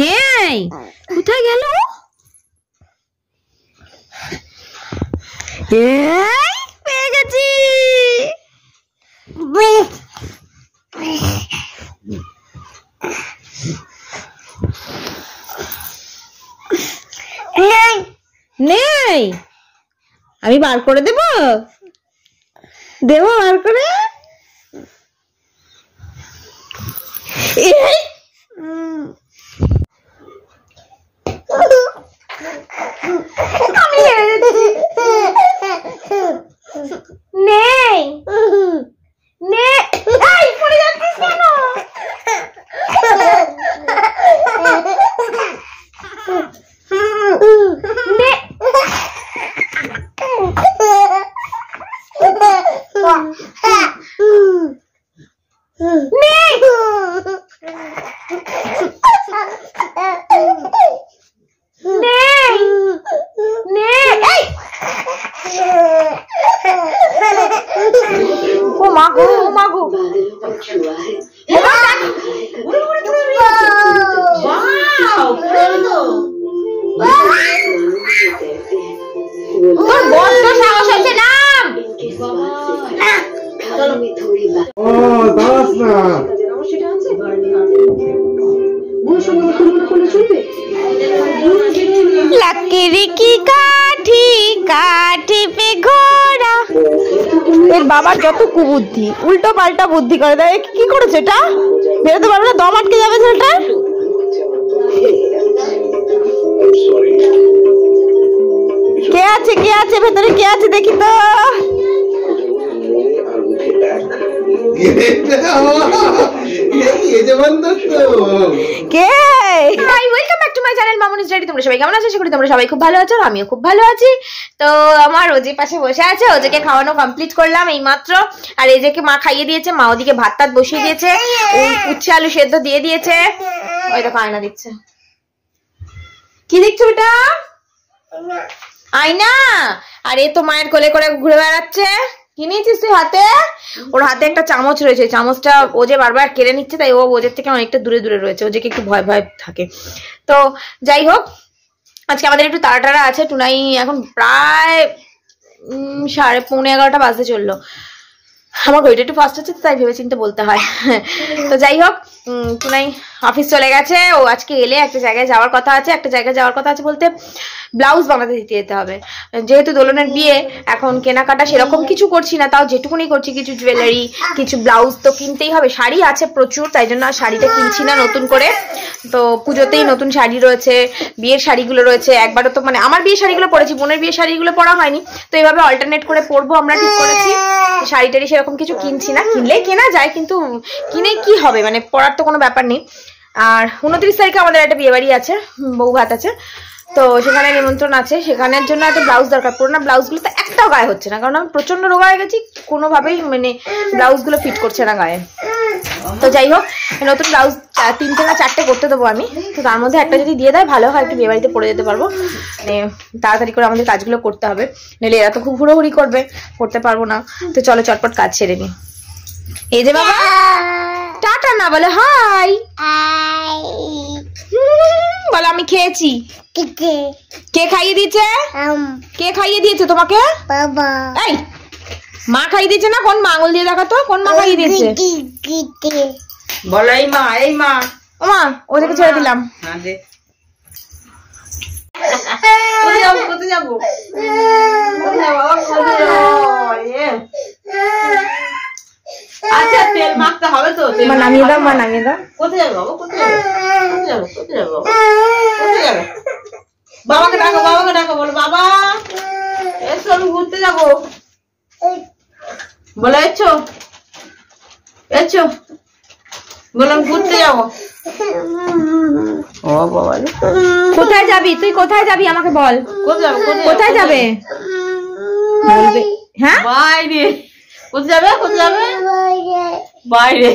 নেই, কোথায় গেল? পেয়ে গেছি। নেই, আমি বার করে দেব বার করে। নেই নেই, পড়ে যাচ্ছিস কেন? বাবার যত কুবুদ্ধি, উল্টো পাল্টা বুদ্ধি করে দেয়। কি করেছে এটা? বেরোতে পারবে না, দম আটকে যাবে ছেলেটা। কে আছে কে আছে ভেতরে? কে আছে দেখি তো। তোমরা সবাই খুব ভালো আছো, আমিও খুব ভালো আছি। তো আমার ওজে পাশে বসে আছে, ওজেকে খাওয়ানো কমপ্লিট করলাম এই মাত্র। আর এজেকে মা খাইয়ে দিয়েছে, মা ওদিকে ভাত টাত বসিয়ে দিয়েছে, উচ্ছে আলু সেদ্ধ দিয়ে দিয়েছে। ওই দেখো আয়না দিচ্ছে। কি দেখছো ওটা? আয়না। আর এ তো মায়ের কোলে করে ঘুরে বেড়াচ্ছে। কি নিয়েছিস তুই হাতে? ওর হাতে একটা চামচ রয়েছে, চামচটা ও যে বারবার কেড়ে নিচ্ছে, তাই ও ওজের থেকে অনেকটা দূরে দূরে রয়েছে, ওজেকে একটু ভয় ভয় থাকে। তো যাই হোক, আজকে আমাদের একটু তাড়াতাড়ি আছে। টুনাই এখন প্রায় 11:30 বাজতে চললো। আমার ঘড়িটা একটু ফাস্ট আছে, তাই ভেবে চিন্তে বলতে হয়। তো যাই হোক, টুনাই অফিস চলে গেছে। ও আজকে এলে একটা জায়গায় যাওয়ার কথা আছে। একটা জায়গায় যাওয়ার কথা আছে বলতে ব্লাউজ বানাতে দিতে যেতে হবে। যেহেতু দোলনের বিয়ে, এখন কেনাকাটা সেরকম কিছু করছি না, তাও যেটুকুনি করছি কিছু জুয়েলারি, কিছু ব্লাউজ তো কিনতেই হবে। শাড়ি আছে প্রচুর, তাই জন্য শাড়িটা কিনছি না নতুন করে। তো পুজোতেই নতুন শাড়ি রয়েছে, বিয়ের শাড়িগুলো রয়েছে। একবারও তো মানে আমার বিয়ের শাড়িগুলো পরেছি, বোনের বিয়ের শাড়িগুলো পরা হয়নি, তো এইভাবে অল্টারনেট করে পরবো আমরা ঠিক করেছি। শাড়ি টাড়ি সেরকম কিছু কিনছি না, কিনলেই কেনা যায়, কিন্তু কিনে কি হবে, মানে পরার তো কোনো ব্যাপার নেই। আর 29 তারিখে আমাদের একটা বিয়ে বাড়ি আছে, বউ ভাত আছে, তো সেখানে নিমন্ত্রণ আছে। সেখানের জন্য একটা ব্লাউজ দরকার। পুরোনো ব্লাউজগুলো তো একটাও গায়ে হচ্ছে না, কারণ আমি প্রচন্ড রোগা হয়ে গেছি, কোনোভাবেই মানে ব্লাউজগুলো ফিট করছে না গায়ে। তো যাই হোক, নতুন ব্লাউজ 3টে না 4টে করতে দেবো আমি। তো তার মধ্যে একটা যদি দিয়ে দেয় ভালো হয়, একটু বিয়ে বাড়িতে পরে যেতে পারবো। মানে তাড়াতাড়ি করে আমাদের কাজগুলো করতে হবে, নইলে এরা তো খুব হুড়োহুড়ি করবে, করতে পারবো না। তো চলো চটপট কাজ ছেড়ে নিই। এই যে বাবা টাটা না বলে হাই, বলো আমি খেয়েছি। কে খাইয়ে দিয়েছে? কে খাইয়ে দিয়েছে তোমাকে? বাবা। এই মা খাইয়ে দিয়েছে না? কোন মা? আঙুল দিয়ে দেখাতো, কোন মা খাইয়ে দিয়েছে? বলো এই মা, এই মা। ও মা, ওদেরকে ছেড়ে দিলাম। কোথায় যাবো? আচ্ছা তেল মাখতে হবে তো, মা নামিয়ে দাও, মা নামিয়ে দাও। কোথায় যাবো বাবা? কোথায় যাবো? কোথায় যাবো? কোথায় যাবো? বাবাকে ডাকো, বাবাকে ডাকো, বলো বাবা এসো আমি ঘুরতে যাবো। বলো এসো, এসো, বললাম ঘুরতে যাবো। ও বাবা, কোথায় যাবি তুই? কোথায় যাবি আমাকে বল। কোথায় যাবে? হ্যাঁ বাইরে। কোথায় যাবে? কোথায় যাবে? বাইরে।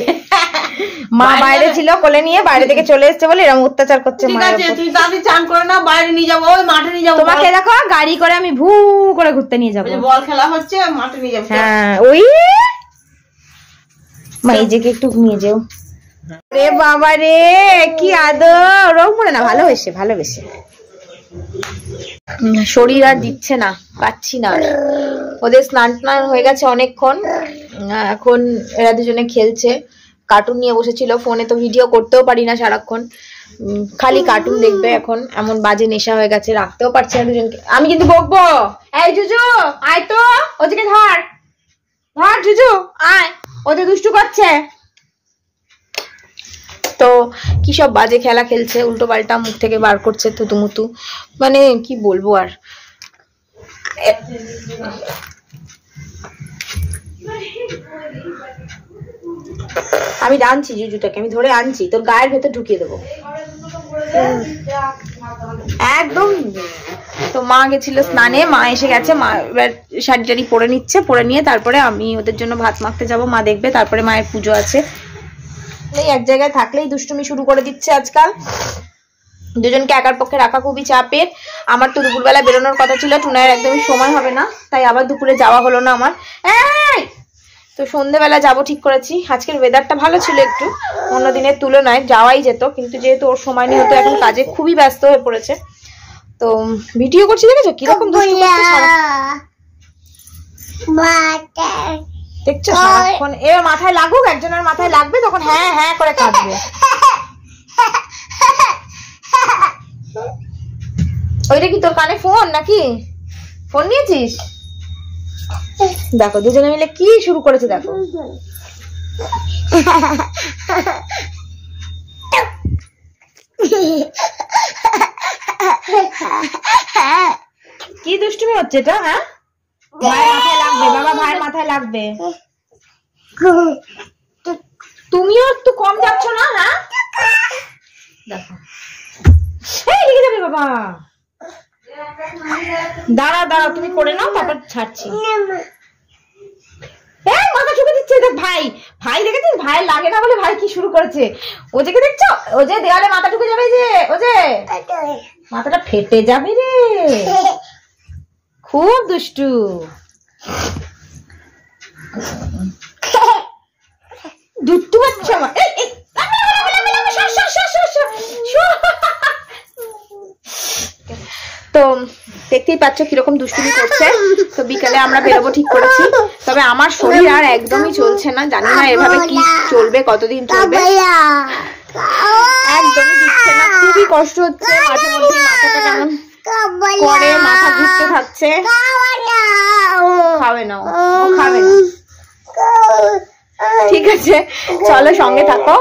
মা বাইরে ছিল, কোলে নিয়ে বাইরে থেকে চলে এসেছে বলে এরকম অত্যাচার করছে। ঠিক আছে তুই তাড়াতাড়ি চান করে না, বাইরে নিয়ে যাবো, ওই মাঠে নিয়ে যাবো। তোমাকে দেখো গাড়ি করে আমি ভু করে ঘুরতে নিয়ে যাবো। বল খেলা হচ্ছে, মাঠে নিয়ে যাবো। হ্যাঁ ওই মা, এই যে একটু নিয়ে যাও। রে বাবা রে, কি আদর! রং মনে না, ভালোবেসে ভালোবেসে। শরীর আর দিচ্ছে না, পাচ্ছি না। ওদের স্নান টান হয়ে গেছে অনেকক্ষণ, এখন এরা দুজনে খেলছে, কার্টুন নিয়ে বসেছিল। ফোনে তো ভিডিও করতেও পারি না সারাক্ষণ, খালি কার্টুন দেখবে। এখন এমন বাজে নেশা হয়ে গেছে, রাখতেও পারছি না দুজনকে। আমি কিন্তু বকবো। এই জুজু আয় তো, ওদিকে ধর ধর জুজু আয়, ওদের দুষ্টু করছে। তো কি সব বাজে খেলা খেলছে, উল্টো পাল্টা মুখ থেকে বার করছে থুতুমুতু, মানে কি বলবো আর। আমি আনছি জুজুটাকে, আমি ধরে আনছি, তোর গায়ের ভেতর ঢুকিয়ে দেবো একদম। তো মা গেছিল স্নানে, মা এসে গেছে, মা এবার শাড়ি টাড়ি পরে নিচ্ছে, পরে নিয়ে তারপরে আমি ওদের জন্য ভাত মাখতে যাবো, মা দেখবে। তারপরে মায়ের পুজো আছে। এই এক জায়গায় থাকলেই দুষ্টুমি শুরু করে দিচ্ছে আজকাল। দুজনকে একার পক্ষে রাখা খুবই চাপের। আমার তো দুপুরবেলা বেরোনোর কথা ছিল, টুনায়ের একদমই সময় হবে না, তাই আবার দুপুরে যাওয়া হলো না আমার। এই তো সন্ধ্যেবেলা যাবো ঠিক করেছি। আজকের ওয়েদারটা ভালো ছিল একটু, অন্য দিনের তুলনায় যাওয়াই যেত, কিন্তু যেহেতু ওর সময় নেই, হতো এখন কাজে খুবই ব্যস্ত হয়ে পড়েছে। তো ভিডিও করছি, দেখেছো কিরকম দুষ্টু করছে, দেখছো সারাক্ষণ। এবার মাথায় লাগুক, একজনের মাথায় লাগবে, তখন হ্যাঁ হ্যাঁ করে কাঁদবে। ওইটা কি তোর কানে ফোন নাকি? ফোন নিয়েছিস? দেখো দুজনে মিলে কি শুরু করেছে, দেখো। কি দুষ্টুমি হচ্ছে এটা? হ্যাঁ, ভাইয়ের মাথায় লাগবে, বাবা ভাইয়ের মাথায় লাগবে। তুমিও একটু কম যাচ্ছ না? হ্যাঁ দেখো, এই লেগে যাবে বাবা। দাঁড়া দাঁড়া, তুমি করে নাও, তারপর ছাড়ছি। মাথা চুকে দিচ্ছে, দেখ ভাই, ভাই দেখেছিস, ভাই লাগে না বলে ভাই কি শুরু করেছে। ও যে দেখছো, ও যে দেওয়ালে মাথা ঢুকে যাবে, যে ও যে মাথাটা ফেটে যাবে রে, খুব দুষ্টু। দুষ্টু বাচ্চা আমার। তো দেখতেই পাচ্ছ কিরকম দুষ্টুমি করছে। তো বিকালে আমরা বেরোবো ঠিক করেছি, তবে আমার শরীর আর একদমই চলছে না, জানি না এভাবে কি চলবে, কতদিন চলবে, একদমই দিচ্ছে না, খুবই কষ্ট হচ্ছে। মাঝে মধ্যে মাথাটা কেমন করে, মাথা ঘুরতে থাকছে। খাবে না, ও খাবে না। ঠিক আছে চলো সঙ্গে থাকো,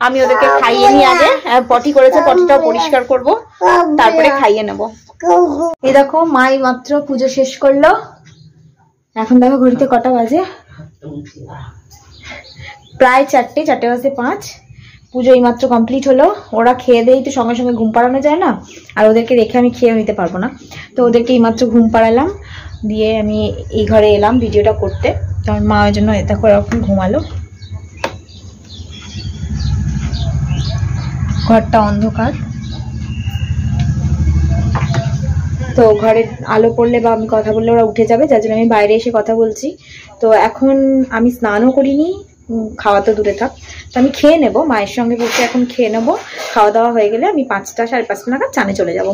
আমি ওদেরকে খাইয়ে নিই। আগে পটি করেছে, পটিটাও পরিষ্কার করব, তারপরে খাইয়ে নেব। এই দেখো মাই মাত্র পুজো শেষ করলো। এখন দেখো ঘড়িতে কটা বাজে, প্রায় 4:05। পুজো এই মাত্র কমপ্লিট হলো। ওরা খেয়ে দেই তো সঙ্গে সঙ্গে ঘুম পাড়ানো যায় না, আর ওদেরকে রেখে আমি খেয়ে নিতে পারবো না। তো ওদেরকে এই মাত্র ঘুম পাড়ালাম, দিয়ে আমি এই ঘরে এলাম ভিডিওটা করতে, কারণ মা ওই জন্য দেখো এরকম ঘুমালো। ঘরটা অন্ধকার, তো ঘরে আলো পড়লে বা আমি কথা বললে ওরা উঠে যাবে, যার জন্য আমি বাইরে এসে কথা বলছি। তো এখন আমি স্নানও করিনি, খাওয়া তো দূরে থাক, তো আমি খেয়ে নেবো, মায়ের সঙ্গে বসে এখন খেয়ে নেবো। খাওয়া দাওয়া হয়ে গেলে আমি 5টা 5:30 নাগাদ চানে চলে যাব।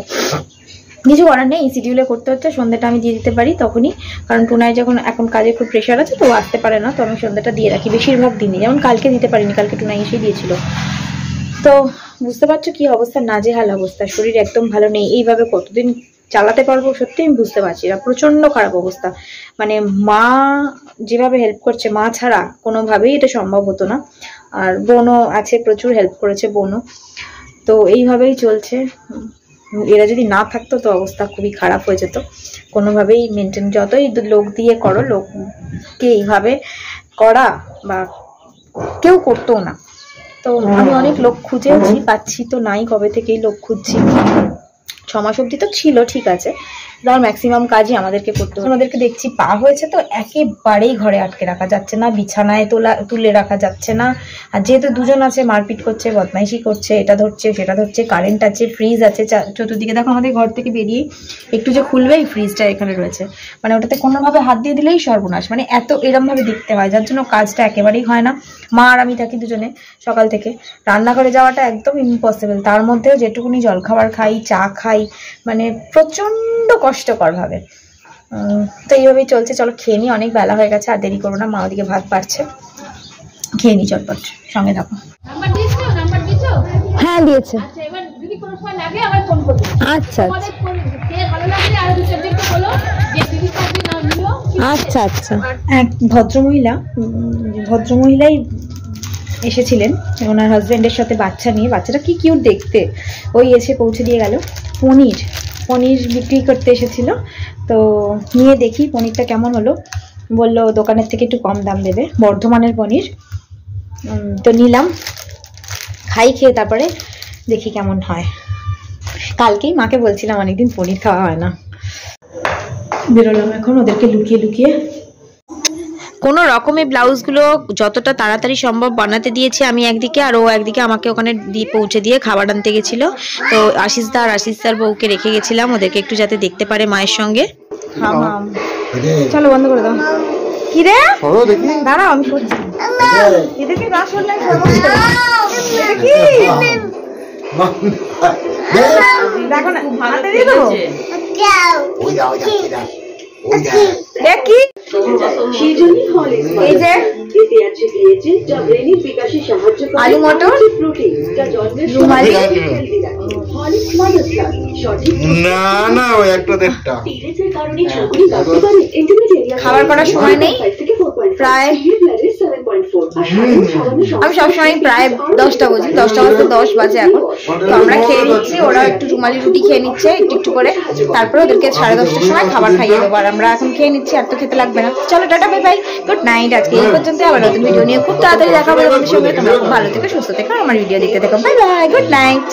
কিছু করার নেই, শিডিউলে করতে হচ্ছে। সন্ধ্যাটা আমি দিয়ে দিতে পারি তখনই, কারণ টুনাই যখন এখন কাজে খুব প্রেশার আছে তো আসতে পারে না, তো আমি সন্ধ্যাটা দিয়ে রাখি বেশিরভাগ দিনই। যেমন কালকে দিতে পারিনি, কালকে টুনাই এসে দিয়েছিল। তো বুঝতে পারছো কি অবস্থা, নাজেহাল অবস্থা, শরীর একদম ভালো নেই। এইভাবে কতদিন চালাতে পারবো সত্যি আমি বুঝতে পারছি না, প্রচন্ড খারাপ অবস্থা। মানে মা যেভাবে হেল্প করছে, মা ছাড়া কোনোভাবেই এটা সম্ভব হতো না। আর বোনও আছে, প্রচুর হেল্প করেছে বোনও। তো এইভাবেই চলছে। এরা যদি না থাকতো তো অবস্থা খুবই খারাপ হয়ে যেত। কোনোভাবেই মেনটেন, যতই লোক দিয়ে করো, লোককে এইভাবে করা বা কেউ করতো না। তো আমি অনেক লোক খুঁজেছি, পাচ্ছি তো নাই, কবে থেকেই লোক খুঁজছি। 6 মাস অবধি তো ছিল, ঠিক আছে, ধর ম্যাক্সিমাম কাজই আমাদেরকে করতে হবে। আমাদেরকে দেখছি পা হয়েছে তো একেবারেই ঘরে আটকে রাখা যাচ্ছে না, বিছানায় তুলে রাখা যাচ্ছে না। আর যেহেতু দুজন আছে, মারপিট করছে, বদমাইশি করছে, এটা ধরছে সেটা ধরছে, কারেন্ট আছে, ফ্রিজ আছে চতুর্দিকে। দেখো আমাদের ঘর থেকে বেরিয়ে একটু যে খুলবে, এই ফ্রিজটা এখানে রয়েছে, মানে ওটাতে কোনোভাবে হাত দিয়ে দিলেই সর্বনাশ, মানে এত এরমভাবে দেখতে হয়, যার জন্য কাজটা একেবারেই হয় না। মা আর আমি থাকি দুজনে সকাল থেকে, রান্নাঘরে যাওয়াটা একদম ইম্পসিবল। তার মধ্যেও যেটুকুনি জলখাবার খাই, চা খাই, মানে প্রচণ্ড কষ্টকর ভাবে। তো এইভাবেই চলছে। চলো খেয়ে নিই, অনেক বেলা হয়ে গেছে, আর দেরি করবো না। মা ওদিকে ভাত পারছে, খেয়ে নিই চটপট, সঙ্গে থাকো। হ্যাঁ দিয়েছে। আচ্ছা আচ্ছা আচ্ছা। এক ভদ্রমহিলাই এসেছিলেন ওনার হাজবেন্ডের সাথে বাচ্চা নিয়ে। বাচ্চাটা কি কিউট দেখতে। ওই এসে পৌঁছে দিয়ে গেল। পনির বিক্রি করতে এসেছিল, তো নিয়ে দেখি পনিরটা কেমন হলো। বললো দোকানের থেকে একটু কম দাম দেবে, বর্ধমানের পনির। তো নিলাম, খেয়ে তারপরে দেখি কেমন হয়। কালকেই মাকে বলছিলাম অনেকদিন পনির খাওয়া হয় না। বেরোলাম এখন ওদেরকে লুকিয়ে। কোনো রকমের ব্লাউজগুলো যতটা তাড়াতাড়ি সম্ভব বানাতে দিয়েছি আমি একদিকে, আর ও একদিকে আমাকে ওখানে পৌঁছে দিয়ে খাবার আনতে গেছিলো। তো আশিসদার বউকে রেখে গেছিলাম ওদেরকে একটু যাতে দেখতে পারে মায়ের সঙ্গে। চলো বন্ধ করে দাও। কি রে দাঁড়াও, আমি করছি। এদেরকে গা সরলে দেখো না, ভাড়াতে দিয়ে দেবো। আলু মটর রুমালি না ওই একটা দেড়টা খাবার করার সময় নেই। প্রায় আমি সবসময় প্রায় 10টা বুঝি, 10টা বাজতে 10 বাজে এখন। তো আমরা খেয়ে নিচ্ছি, ওরা একটু রুমালি রুটি খেয়ে নিচ্ছে একটু করে, তারপরে ওদেরকে 10:30টার সময় খাবার খাইয়ে দেবো। আর আমরা এখন খেয়ে নিচ্ছি, আর তো খেতে লাগবে না। চলো tata, bye bye, good night. আজকে এই পর্যন্ত, আবার নতুন ভিডিও নিয়ে খুব তাড়াতাড়ি দেখা হবে তোমাদের সঙ্গে। তোমরা খুব ভালো থেকো, সুস্থ থেকো, আমার ভিডিও দেখতে থেকো। Bye bye, good night.